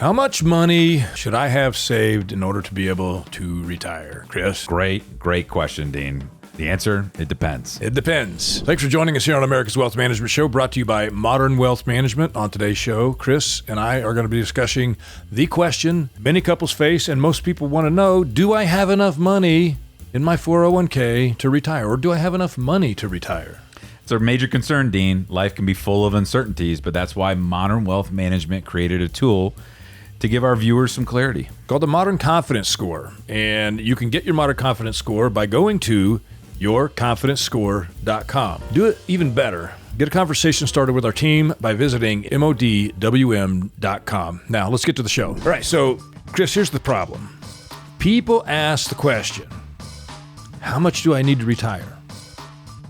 How much money should I have saved in order to be able to retire, Chris? Great question, Dean. The answer, it depends. It depends. Thanks for joining us here on America's Wealth Management Show, brought to you by Modern Wealth Management. On today's show, Chris and I are going to be discussing the question many couples face and most people want to know: do I have enough money in my 401k to retire, or do I have enough money to retire? It's a major concern, Dean. Life can be full of uncertainties, but that's why Modern Wealth Management created a tool to give our viewers some clarity. Called the Modern Confidence Score. And you can get your Modern Confidence Score by going to yourconfidencescore.com. Do it even better. Get a conversation started with our team by visiting modwm.com. Now, let's get to the show. All right, so, Chris, here's the problem. People ask the question, how much do I need to retire?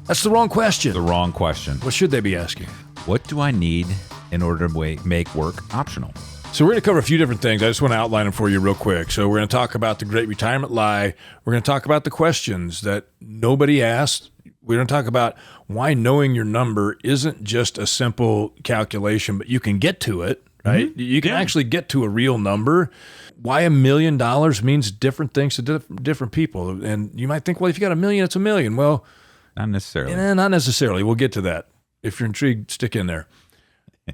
That's the wrong question. The wrong question. What should they be asking? What do I need in order to make work optional? So we're going to cover a few different things. I just want to outline them for you real quick. So we're going to talk about the great retirement lie. We're going to talk about the questions that nobody asked. We're going to talk about why knowing your number isn't just a simple calculation, but you can get to it, right? Mm-hmm. You can actually get to a real number. Why $1 million means different things to different people. And you might think, well, if you got $1 million, it's $1 million. Well, not necessarily. Not necessarily. We'll get to that. If you're intrigued, stick in there.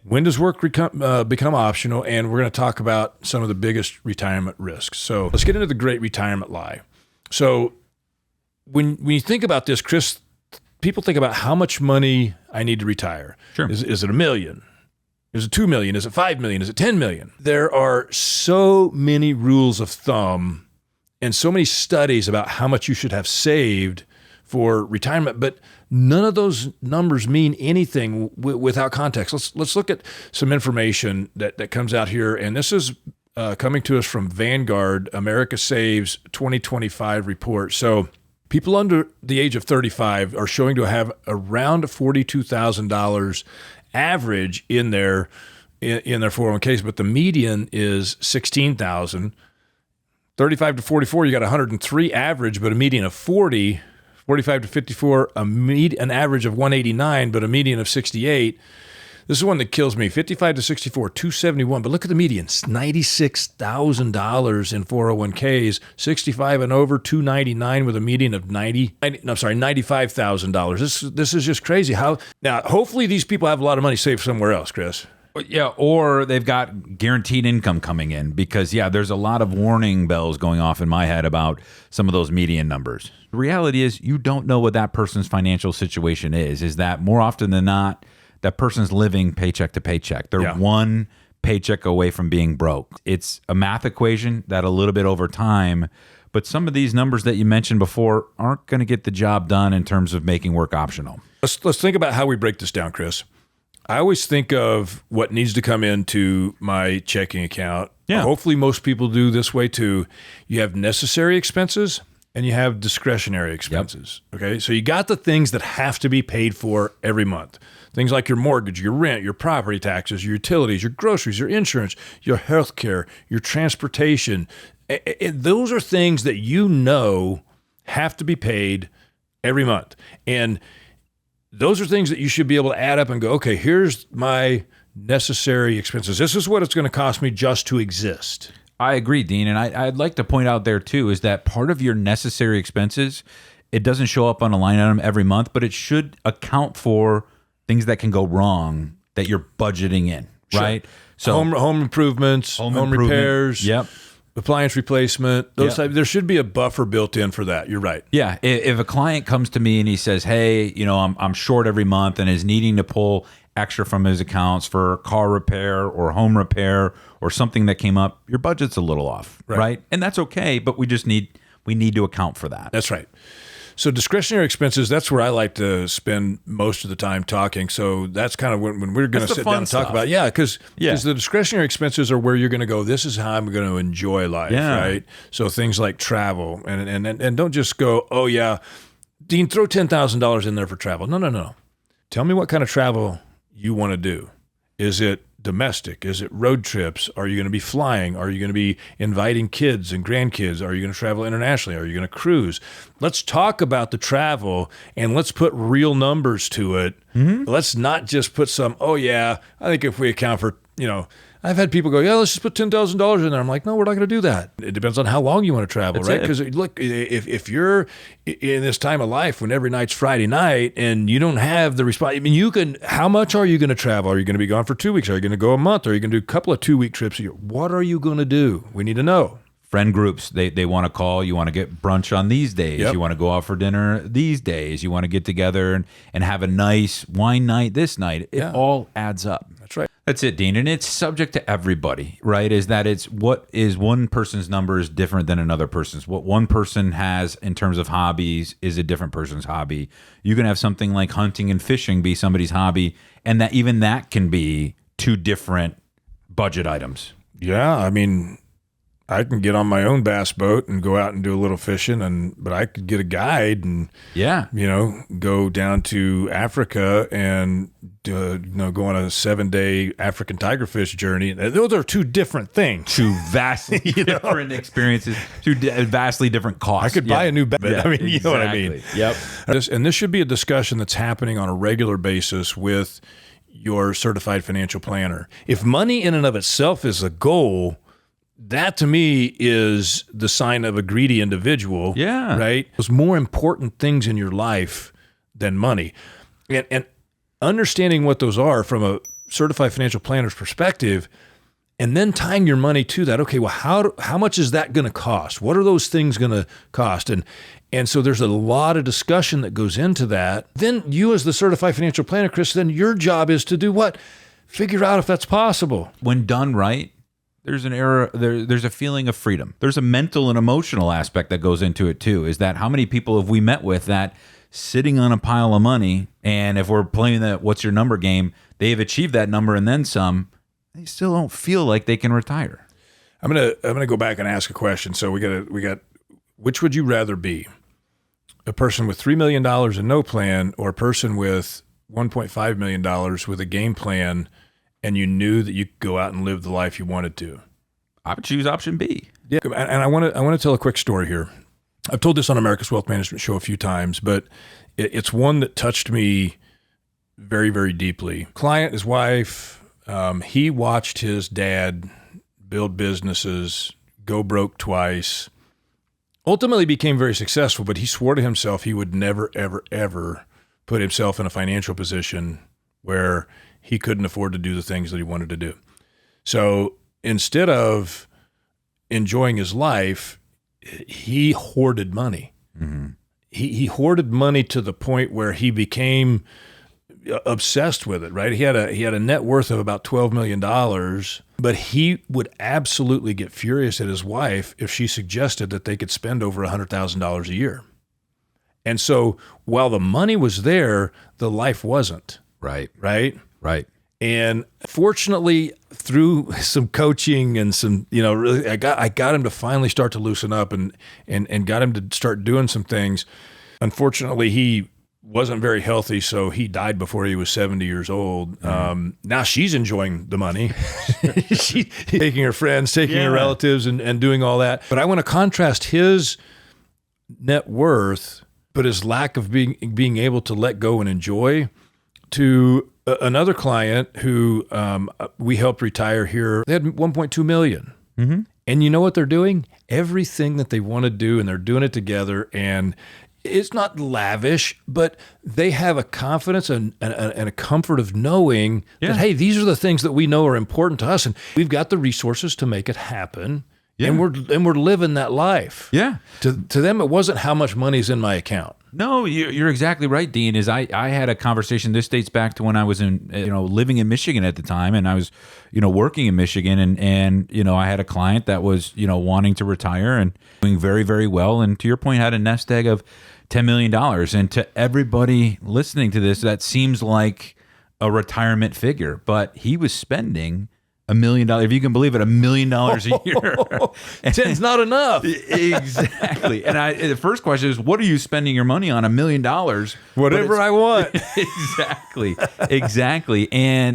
When does work become optional? And we're going to talk about some of the biggest retirement risks. So let's get into the great retirement lie. So when you think about this, Chris, people think about how much money I need to retire. Sure. Is it $1 million? Is it $2 million? Is it $5 million? Is it $10 million? There are so many rules of thumb and so many studies about how much you should have saved for retirement, but none of those numbers mean anything without context. Let's look at some information that comes out here, and this is coming to us from Vanguard, America Saves 2025 report. So people under the age of 35 are showing to have around $42,000 average in their 401ks, but the median is $16,000. 35 to 44, you got 103 average, but a median of 40. 45 to 54, an average of 189, but a median of 68. This is one that kills me. 55 to 64, 271. But look at the median, $96,000 in 401ks. 65 and over, 299 with a median of $95,000. This is just crazy. Now, hopefully these people have a lot of money saved somewhere else, Chris. Yeah, or they've got guaranteed income coming in because, there's a lot of warning bells going off in my head about some of those median numbers. The reality is you don't know what that person's financial situation is that more often than not, that person's living paycheck to paycheck. They're one paycheck away from being broke. It's a math equation that a little bit over time, but some of these numbers that you mentioned before aren't going to get the job done in terms of making work optional. Let's think about how we break this down, Chris. I always think of what needs to come into my checking account. Yeah. Hopefully most people do this way too. You have necessary expenses and you have discretionary expenses. Yep. Okay. So you got the things that have to be paid for every month. Things like your mortgage, your rent, your property taxes, your utilities, your groceries, your insurance, your health care, your transportation. Those are things that have to be paid every month. And those are things that you should be able to add up and go, okay, here's my necessary expenses. This is what it's going to cost me just to exist. I agree, Dean. And I'd like to point out there, too, is that part of your necessary expenses, it doesn't show up on a line item every month, but it should account for things that can go wrong that you're budgeting in, right? So home improvements, home repairs. Yep. Appliance replacement, those types. There should be a buffer built in for that. You're right. Yeah. If a client comes to me and he says, hey, I'm short every month and is needing to pull extra from his accounts for car repair or home repair or something that came up, your budget's a little off, right? And that's okay, but we need to account for that. That's right. So discretionary expenses, that's where I like to spend most of the time talking. So that's kind of when we're going to sit down and talk about, because the discretionary expenses are where you're going to go, this is how I'm going to enjoy life, right? So things like travel and don't just go, oh yeah, Dean, throw $10,000 in there for travel. No. Tell me what kind of travel you want to do. Is it domestic? Is it road trips? Are you going to be flying? Are you going to be inviting kids and grandkids? Are you going to travel internationally? Are you going to cruise? Let's talk about the travel and let's put real numbers to it. Mm-hmm. Let's not just put some, I think if we account for, I've had people go, yeah, let's just put $10,000 in there. I'm like, no, we're not going to do that. It depends on how long you want to travel, right? Because look, if you're in this time of life when every night's Friday night and you don't have the response, I mean, how much are you going to travel? Are you going to be gone for 2 weeks? Are you going to go a month? Are you going to do a couple of 2-week trips a year? What are you going to do? We need to know. Friend groups, they want to call. You want to get brunch on these days. Yep. You want to go out for dinner these days. You want to get together and have a nice wine night this night. It all adds up. That's right. That's it, Dean. And it's subject to everybody, right? Is that it's what is one person's number is different than another person's. What one person has in terms of hobbies is a different person's hobby. You can have something like hunting and fishing be somebody's hobby, and that even that can be two different budget items. Yeah, I mean, I can get on my own bass boat and go out and do a little fishing, but I could get a guide and go down to Africa and go on a 7-day African tiger fish journey. Those are two different things, two vastly different experiences, two vastly different costs. I could buy a new bed. Yeah, I mean, you know what I mean. Yep. And this should be a discussion that's happening on a regular basis with your certified financial planner. If money in and of itself is a goal, that to me is the sign of a greedy individual. Yeah. Right? There's more important things in your life than money. And understanding what those are from a certified financial planner's perspective, and then tying your money to that. Okay, well, how much is that going to cost? What are those things going to cost? And so there's a lot of discussion that goes into that. Then you as the certified financial planner, Chris, then your job is to do what? Figure out if that's possible. When done right, there's an error. There's a feeling of freedom. There's a mental and emotional aspect that goes into it too. Is that how many people have we met with that sitting on a pile of money, and if we're playing that what's your number game, they've achieved that number and then some, they still don't feel like they can retire. I'm gonna go back and ask a question. So we got which would you rather be? A person with $3 million and no plan, or a person with $1.5 million with a game plan, and you knew that you could go out and live the life you wanted to? I would choose option B. Yeah, and I want to tell a quick story here. I've told this on America's Wealth Management Show a few times, but it's one that touched me very, very deeply. Client, his wife, he watched his dad build businesses, go broke twice, ultimately became very successful, but he swore to himself he would never, ever, ever put himself in a financial position where he couldn't afford to do the things that he wanted to do. So instead of enjoying his life, he hoarded money. Mm-hmm. He hoarded money to the point where he became obsessed with it, right? He had a net worth of about $12 million, but he would absolutely get furious at his wife if she suggested that they could spend over $100,000 a year. And so while the money was there, the life wasn't. Right. And fortunately, through some coaching and some, really, I got him to finally start to loosen up and got him to start doing some things. Unfortunately, he wasn't very healthy, so he died before he was 70 years old. Now she's enjoying the money. She's taking her friends, taking her relatives, and doing all that. But I want to contrast his net worth, but his lack of being able to let go and enjoy, to another client who we helped retire here. They had $1.2 million. Mm-hmm. And you know what they're doing? Everything that they want to do, and they're doing it together. And it's not lavish, but they have a confidence and a comfort of knowing that, hey, these are the things that we know are important to us, and we've got the resources to make it happen. Yeah. And we're living that life. Yeah. To them, it wasn't how much money's in my account. No, you're exactly right, Dean. I had a conversation. This dates back to when I was living in Michigan at the time, and I was working in Michigan, and I had a client that was wanting to retire and doing very, very well, and to your point, had a nest egg of $10 million. And to everybody listening to this, that seems like a retirement figure, but he was spending $1 million, if you can believe it, $1 million a year. It's not enough. Exactly. And the first question is, what are you spending your money on? $1 million. Whatever I want. Exactly.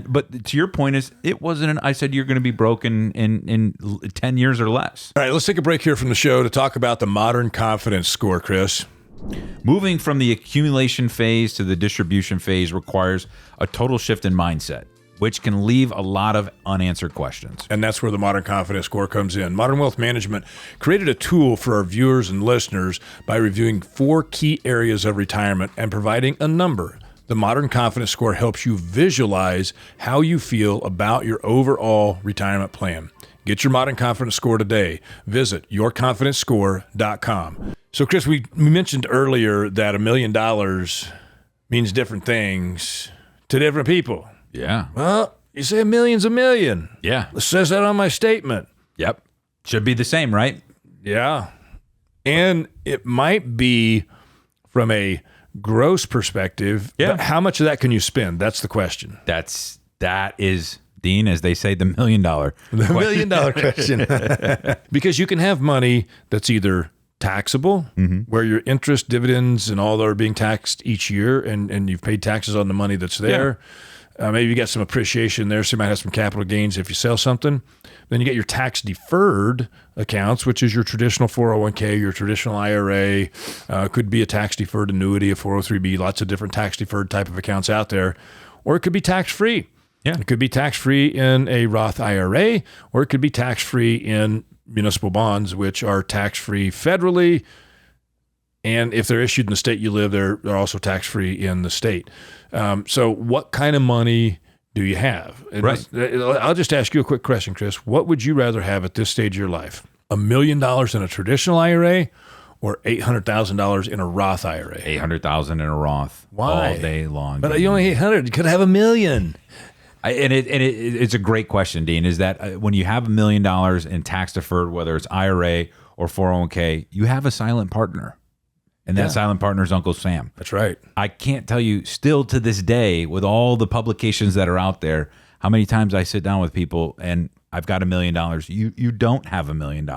But to your point is, it wasn't. I said you're going to be broken in 10 years or less. All right, let's take a break here from the show to talk about the modern confidence score, Chris. Moving from the accumulation phase to the distribution phase requires a total shift in mindset. which can leave a lot of unanswered questions. And that's where the Modern Confidence Score comes in. Modern Wealth Management created a tool for our viewers and listeners by reviewing 4 key areas of retirement and providing a number. The Modern Confidence Score helps you visualize how you feel about your overall retirement plan. Get your Modern Confidence Score today. Visit yourconfidencescore.com. So, Chris, we mentioned earlier that $1 million means different things to different people. Yeah. Well, you say $1 million's $1 million. Yeah. It says that on my statement. Yep. Should be the same, right? Yeah. And it might be from a gross perspective. Yeah. But how much of that can you spend? That's the question. That is, Dean, as they say, the $1 million. The $1 million question. Because you can have money that's either taxable, where your interest, dividends, and all that are being taxed each year, and you've paid taxes on the money that's there. Maybe you got some appreciation there, so you might have some capital gains if you sell something. Then you get your tax-deferred accounts, which is your traditional 401k, your traditional IRA, could be a tax-deferred annuity, a 403b, lots of different tax-deferred type of accounts out there. Or it could be tax-free. Yeah. It could be tax-free in a Roth IRA, or it could be tax-free in municipal bonds, which are tax-free federally. And if they're issued in the state you live, they're also tax-free in the state. So what kind of money do you have? Right. I'll just ask you a quick question, Chris. What would you rather have at this stage of your life? $1 million in a traditional IRA or $800,000 in a Roth IRA? $800,000 in a Roth. Why? All day long. But you only 800. You could have $1 million. It's a great question, Dean, is that when you have $1 million in tax deferred, whether it's IRA or 401k, you have a silent partner. And that silent partner is Uncle Sam. That's right. I can't tell you still to this day, with all the publications that are out there, how many times I sit down with people and I've got $1 million. You don't have $1 million.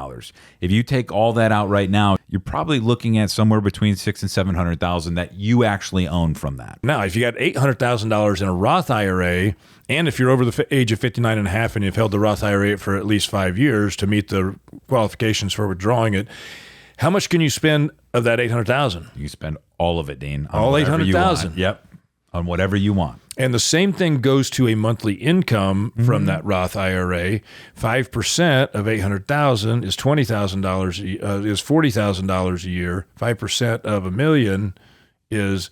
If you take all that out right now, you're probably looking at somewhere between $600,000 and $700,000 that you actually own from that. Now, if you got $800,000 in a Roth IRA, and if you're over the age of 59 and a half and you've held the Roth IRA for at least 5 years to meet the qualifications for withdrawing it, how much can you spend of that $800,000? You spend all of it, Dean. All $800,000. Yep. On whatever you want. And the same thing goes to a monthly income from that Roth IRA. 5% of $800,000 is $20,000 is $40,000 a year. 5% of $1 million is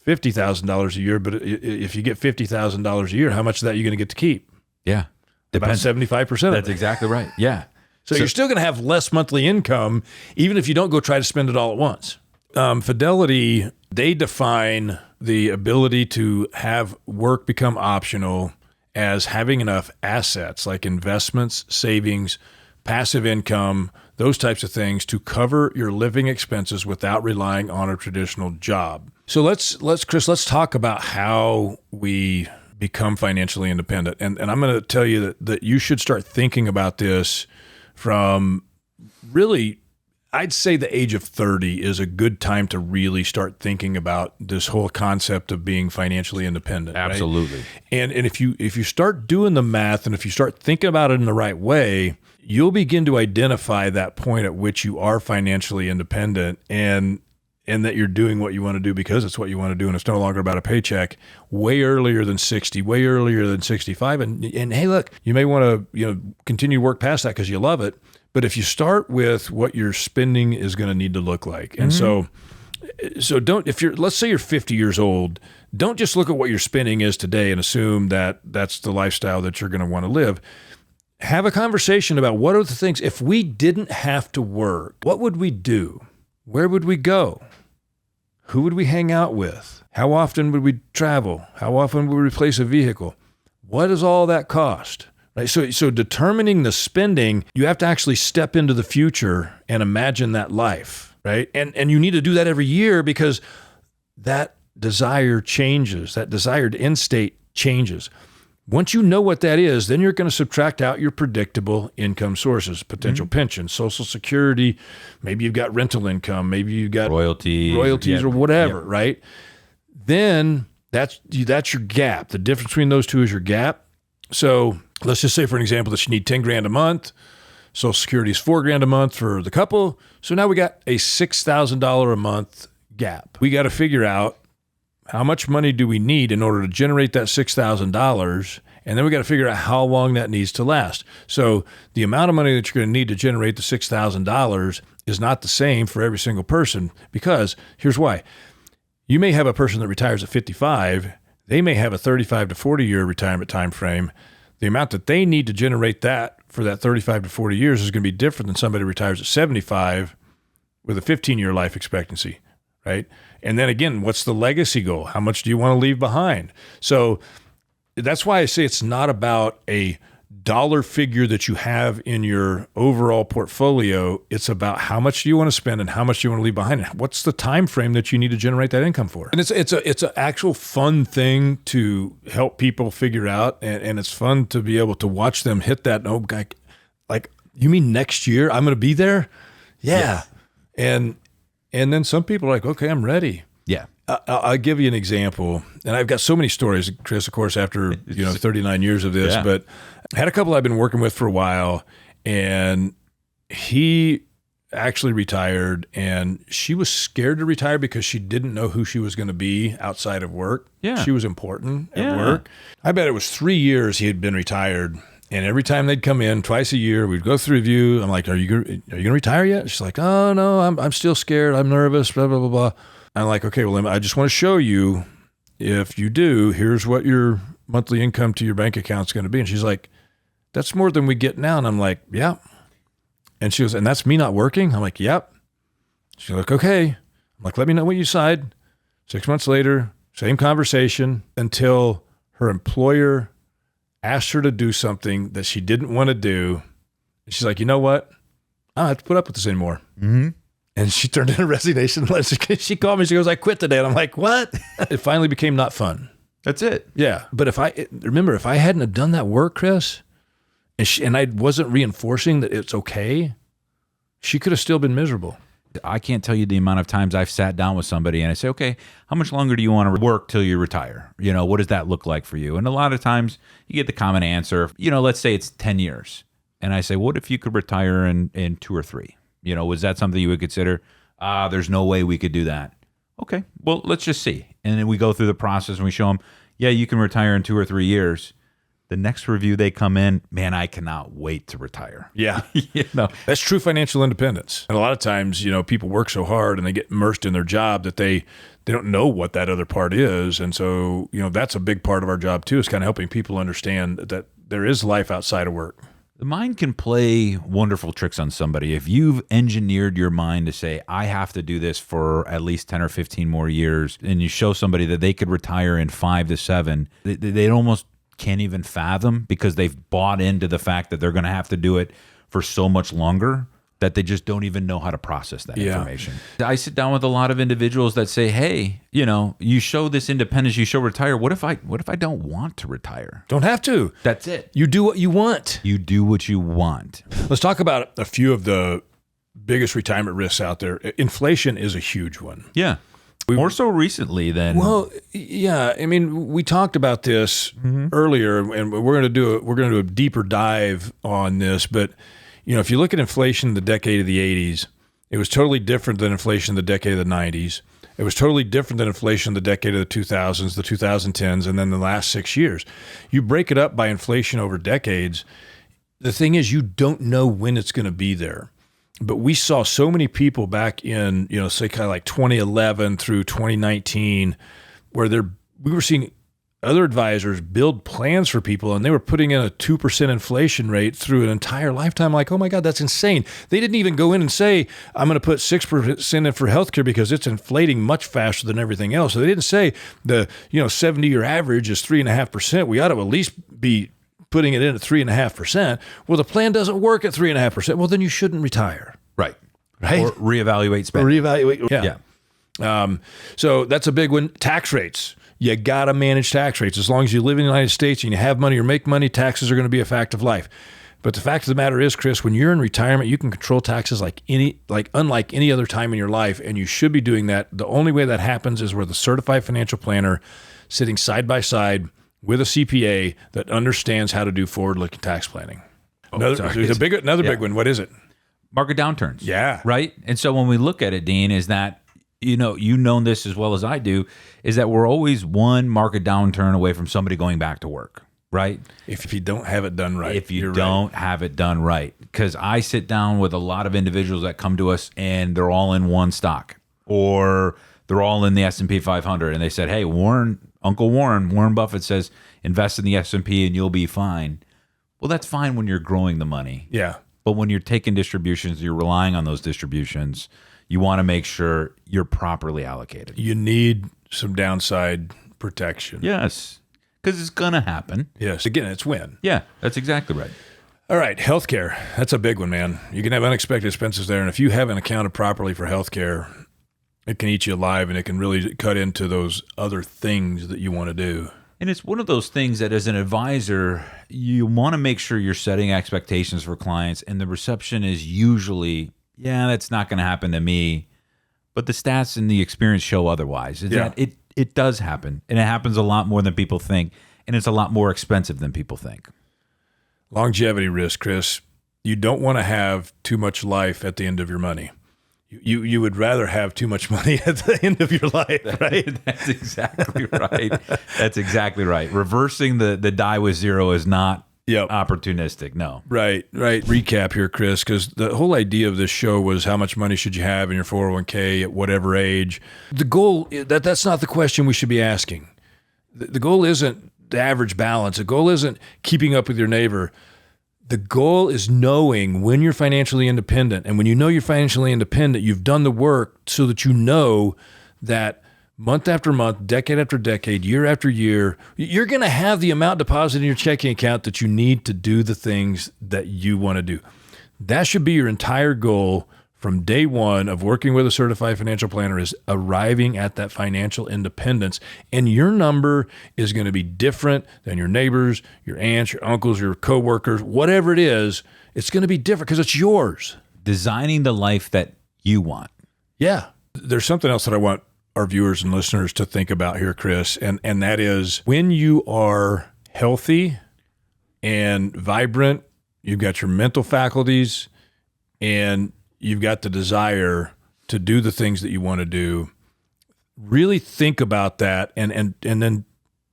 $50,000 a year. But if you get $50,000 a year, how much of that are you going to get to keep? Yeah, depends. About 75% of it. That's exactly right. Yeah. So you're still going to have less monthly income, even if you don't go try to spend it all at once. Fidelity, they define the ability to have work become optional as having enough assets like investments, savings, passive income, those types of things to cover your living expenses without relying on a traditional job. So let's Chris, let's talk about how we become financially independent. And I'm going to tell you that you should start thinking about this from really, I'd say the age of 30 is a good time to really start thinking about this whole concept of being financially independent. Absolutely. Right? And if you start doing the math and if you start thinking about it in the right way, you'll begin to identify that point at which you are financially independent and that you're doing what you want to do because it's what you want to do and it's no longer about a paycheck way earlier than 60, way earlier than 65. And hey, look, you may want to continue to work past that because you love it. But if you start with what your spending is going to need to look like, and so don't, let's say you're 50 years old, don't just look at what your spending is today and assume that that's the lifestyle that you're going to want to live. Have a conversation about what are the things, if we didn't have to work, what would we do? Where would we go? Who would we hang out with? How often would we travel? How often would we replace a vehicle? What does all that cost? Right. So determining the spending, you have to actually step into the future and imagine that life, right? And you need to do that every year because that desire changes, that desired end state changes. Once you know what that is, then you're going to subtract out your predictable income sources, potential pension, Social Security, maybe you've got rental income, maybe you've got royalties or whatever, right? Then that's your gap. The difference between those two is your gap. So let's just say, for an example, that you need $10,000 a month. Social Security is $4,000 a month for the couple. So now we got a $6,000 a month gap. We got to figure out how much money do we need in order to generate that $6,000 And then we got to figure out how long that needs to last. So the amount of money that you're going to need to generate the $6,000 is not the same for every single person, because here's why. You may have a person that retires at 55. They may have a 35 to 40 year retirement time frame. The amount that they need to generate that for that 35 to 40 years is going to be different than somebody who retires at 75 with a 15-year life expectancy, right? And then again, what's the legacy goal? How much do you want to leave behind? So that's why I say it's not about a dollar figure that you have in your overall portfolio. It's about how much do you want to spend and how much do you want to leave behind, and what's the time frame that you need to generate that income for. And it's an actual fun thing to help people figure out, and it's fun to be able to watch them hit that. Oh, like, you mean next year I'm going to be there? Yeah. And then some people are like, okay, I'm ready. Yeah. I'll give you an example, and I've got so many stories, Chris, of course, after 39 years of this, but I had a couple I've been working with for a while, and he actually retired, and she was scared to retire because she didn't know who she was going to be outside of work. Yeah. She was important at work. I bet it was 3 years he had been retired, and every time they'd come in twice a year, we'd go through review. I'm like, are you going to retire yet? She's like, oh, no, I'm still scared. I'm nervous, blah, blah, blah, blah. I'm like, okay, well, I just want to show you, if you do, here's what your monthly income to your bank account is going to be. And she's like, that's more than we get now. And I'm like, yeah. And she goes, and that's me not working? I'm like, yep. She's like, okay. I'm like, let me know what you decide. 6 months later, same conversation, until her employer asked her to do something that she didn't want to do. And she's like, you know what? I don't have to put up with this anymore. Mm-hmm. And she turned in a resignation letter. She called me. She goes, I quit today. And I'm like, what? It finally became not fun. That's it. Yeah. But if I hadn't have done that work, Chris, and I wasn't reinforcing that it's okay, she could have still been miserable. I can't tell you the amount of times I've sat down with somebody and I say, okay, how much longer do you want to work till you retire? What does that look like for you? And a lot of times you get the common answer, let's say it's 10 years. And I say, what if you could retire in 2 or 3? Was that something you would consider? There's no way we could do that. Okay, well, let's just see. And then we go through the process and we show them, yeah, you can retire in 2 or 3 years. The next review they come in, man, I cannot wait to retire. Yeah. That's true financial independence. And a lot of times, people work so hard and they get immersed in their job that they don't know what that other part is. And so, that's a big part of our job too, is kind of helping people understand that there is life outside of work. The mind can play wonderful tricks on somebody. If you've engineered your mind to say, I have to do this for at least 10 or 15 more years, and you show somebody that they could retire in 5 to 7, they almost can't even fathom, because they've bought into the fact that they're going to have to do it for so much longer that they just don't even know how to process that information. I sit down with a lot of individuals that say, hey, you show this independence, you show retire. What if I don't want to retire? Don't have to. That's it. You do what you want. You do what you want. Let's talk about a few of the biggest retirement risks out there. Inflation is a huge one. Yeah. More so recently than... Well, yeah. I mean, we talked about this earlier, and we're going to do a deeper dive on this. But, if you look at inflation in the decade of the 80s, it was totally different than inflation in the decade of the 90s. It was totally different than inflation in the decade of the 2000s, the 2010s, and then the last 6 years. You break it up by inflation over decades. The thing is, you don't know when it's going to be there. But we saw so many people back in, say kind of like 2011 through 2019, where we were seeing other advisors build plans for people, and they were putting in a 2% inflation rate through an entire lifetime. Like, oh my God, that's insane. They didn't even go in and say, I'm going to put 6% in for healthcare because it's inflating much faster than everything else. So they didn't say the 70-year average is 3.5%. We ought to at least be putting it in at 3.5%. Well, the plan doesn't work at 3.5%. Well, then you shouldn't retire. Right. Or reevaluate spending. Yeah. So that's a big one. Tax rates. You got to manage tax rates. As long as you live in the United States and you have money or make money, taxes are going to be a fact of life. But the fact of the matter is, Chris, when you're in retirement, you can control taxes like unlike any other time in your life, and you should be doing that. The only way that happens is with a certified financial planner sitting side by side with a CPA that understands how to do forward-looking tax planning. Another big one. What is it? Market downturns. Yeah. Right? And so when we look at it, Dean, is that, you've known this as well as I do, is that we're always one market downturn away from somebody going back to work. right? If you don't have it done right. If you don't have it done right. Because I sit down with a lot of individuals that come to us and they're all in one stock, or they're all in the S&P 500. And they said, hey, Uncle Warren Buffett says, invest in the S&P and you'll be fine. Well, that's fine when you're growing the money. Yeah. But when you're taking distributions, you're relying on those distributions, you want to make sure you're properly allocated. You need some downside protection. Yes, because it's going to happen. Yes. Again, it's when. Yeah, that's exactly right. All right, healthcare. That's a big one, man. You can have unexpected expenses there. And if you haven't accounted properly for healthcare, it can eat you alive, and it can really cut into those other things that you want to do. And it's one of those things that as an advisor, you want to make sure you're setting expectations for clients, and the reception is usually, yeah, that's not going to happen to me. But the stats and the experience show otherwise. That it does happen, and it happens a lot more than people think, and it's a lot more expensive than people think. Longevity risk, Chris. You don't want to have too much life at the end of your money. You would rather have too much money at the end of your life, right? That's exactly right. That's exactly right. Reversing the die with zero is not opportunistic. No. Right. Recap here, Chris, because the whole idea of this show was how much money should you have in your 401k at whatever age. The goal, that's not the question we should be asking. The goal isn't the average balance. The goal isn't keeping up with your neighbor. The goal is knowing when you're financially independent. And when you know you're financially independent, you've done the work so that you know that month after month, decade after decade, year after year, you're going to have the amount deposited in your checking account that you need to do the things that you want to do. That should be your entire goal from day one of working with a certified financial planner, is arriving at that financial independence. And your number is going to be different than your neighbors, your aunts, your uncles, your coworkers, whatever it is. It's going to be different because it's yours. Designing the life that you want. Yeah. There's something else that I want our viewers and listeners to think about here, Chris, and that is when you are healthy and vibrant, you've got your mental faculties, and you've got the desire to do the things that you want to do. Really think about that, and then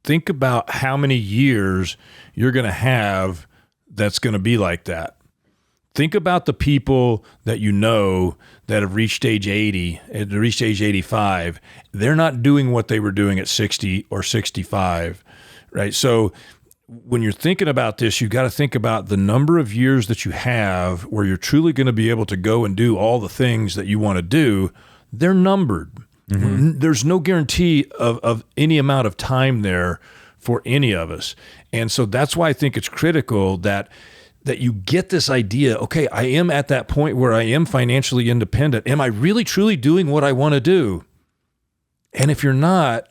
think about how many years you're going to have that's going to be like that. Think about the people that you know that have reached age 80, and reached age 85. They're not doing what they were doing at 60 or 65, right? So when you're thinking about this, you've got to think about the number of years that you have where you're truly going to be able to go and do all the things that you want to do. They're numbered. Mm-hmm. There's no guarantee of any amount of time there for any of us. And so that's why I think it's critical that you get this idea, okay, I am at that point where I am financially independent. Am I really, truly doing what I want to do? And if you're not,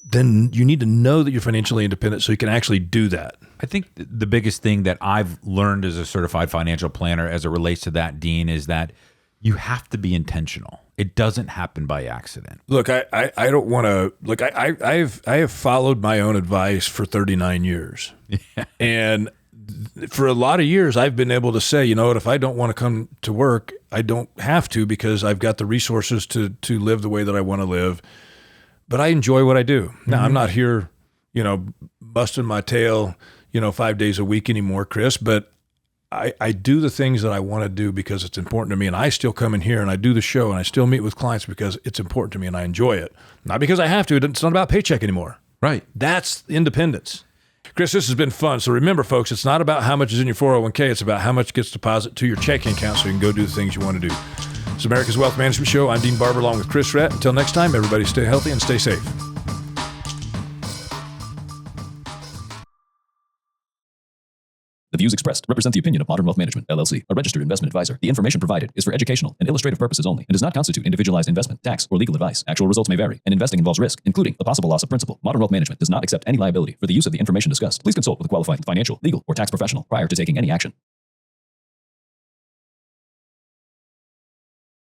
then you need to know that you're financially independent so you can actually do that. I think the biggest thing that I've learned as a certified financial planner as it relates to that, Dean, is that you have to be intentional. It doesn't happen by accident. Look, I don't want to look. I have followed my own advice for 39 years, and for a lot of years, I've been able to say, you know what, if I don't want to come to work, I don't have to, because I've got the resources to live the way that I want to live. But I enjoy what I do. Now, I'm not here, busting my tail, 5 days a week anymore, Chris, but I do the things that I want to do because it's important to me. And I still come in here and I do the show and I still meet with clients because it's important to me and I enjoy it. Not because I have to. It's not about paycheck anymore. Right. That's independence. Chris, this has been fun. So remember, folks, it's not about how much is in your 401k. It's about how much gets deposited to your checking account so you can go do the things you want to do. It's America's Wealth Management Show. I'm Dean Barber along with Chris Rett. Until next time, everybody stay healthy and stay safe. The views expressed represent the opinion of Modern Wealth Management, LLC, a registered investment advisor. The information provided is for educational and illustrative purposes only and does not constitute individualized investment, tax, or legal advice. Actual results may vary, and investing involves risk, including the possible loss of principal. Modern Wealth Management does not accept any liability for the use of the information discussed. Please consult with a qualified financial, legal, or tax professional prior to taking any action.